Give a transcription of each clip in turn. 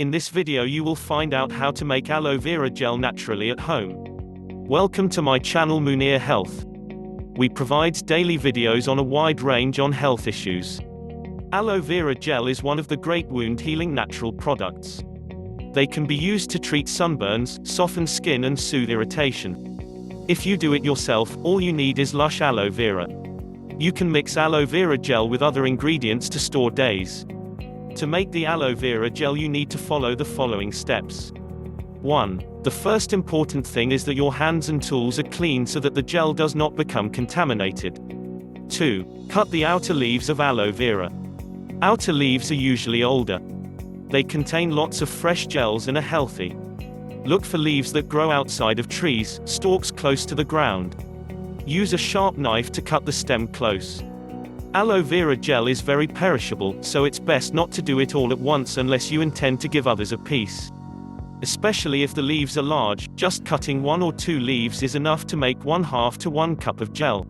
In this video you will find out how to make aloe vera gel naturally at home. Welcome to my channel Munir Health. We provide daily videos on a wide range on health issues. Aloe vera gel is one of the great wound healing natural products. They can be used to treat sunburns, soften skin and soothe irritation. If you do it yourself, all you need is lush aloe vera. You can mix aloe vera gel with other ingredients to store days. To make the aloe vera gel you need to follow the following steps. 1. The first important thing is that your hands and tools are clean so that the gel does not become contaminated. 2. Cut the outer leaves of aloe vera. Outer leaves are usually older. They contain lots of fresh gels and are healthy. Look for leaves that grow outside of trees, stalks close to the ground. Use a sharp knife to cut the stem close. Aloe vera gel is very perishable, so it's best not to do it all at once unless you intend to give others a piece. Especially if the leaves are large, just cutting 1 or 2 leaves is enough to make 1/2 to 1 cup of gel.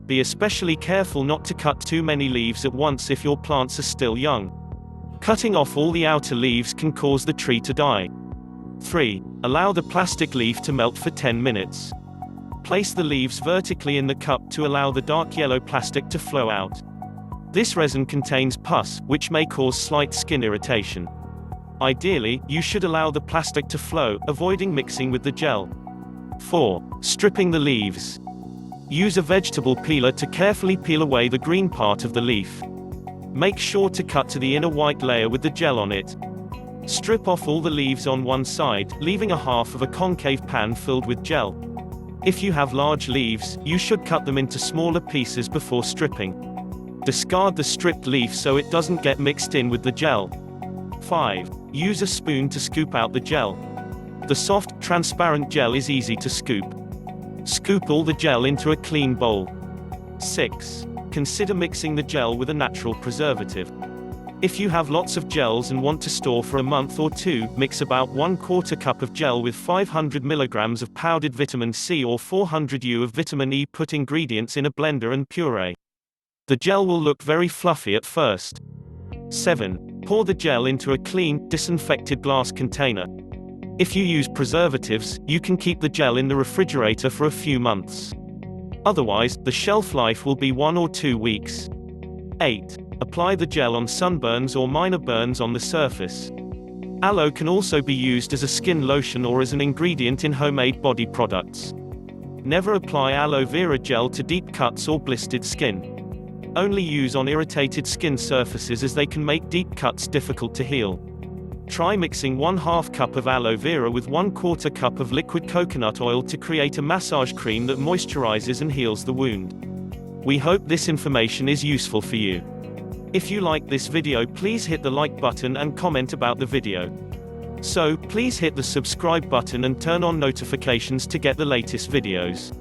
Be especially careful not to cut too many leaves at once if your plants are still young. Cutting off all the outer leaves can cause the tree to die. 3. Allow the plastic leaf to melt for 10 minutes. Place the leaves vertically in the cup to allow the dark yellow plastic to flow out. This resin contains pus, which may cause slight skin irritation. Ideally, you should allow the plastic to flow, avoiding mixing with the gel. 4. Stripping the leaves. Use a vegetable peeler to carefully peel away the green part of the leaf. Make sure to cut to the inner white layer with the gel on it. Strip off all the leaves on one side, leaving a half of a concave pan filled with gel. If you have large leaves, you should cut them into smaller pieces before stripping. Discard the stripped leaf so it doesn't get mixed in with the gel. 5. Use a spoon to scoop out the gel. The soft, transparent gel is easy to scoop. Scoop all the gel into a clean bowl. 6. Consider mixing the gel with a natural preservative. If you have lots of gels and want to store for a month or 2, mix about 1/4 cup of gel with 500 mg of powdered vitamin C or 400 U of vitamin E. Put ingredients in a blender and puree. The gel will look very fluffy at first. 7. Pour the gel into a clean, disinfected glass container. If you use preservatives, you can keep the gel in the refrigerator for a few months. Otherwise, the shelf life will be 1 or 2 weeks. 8. Apply the gel on sunburns or minor burns on the surface. Aloe can also be used as a skin lotion or as an ingredient in homemade body products. Never apply aloe vera gel to deep cuts or blistered skin. Only use on irritated skin surfaces as they can make deep cuts difficult to heal. Try mixing 1/2 cup of aloe vera with 1/4 cup of liquid coconut oil to create a massage cream that moisturizes and heals the wound. We hope this information is useful for you. If you like this video, please hit the like button and comment about the video. So, please hit the subscribe button and turn on notifications to get the latest videos.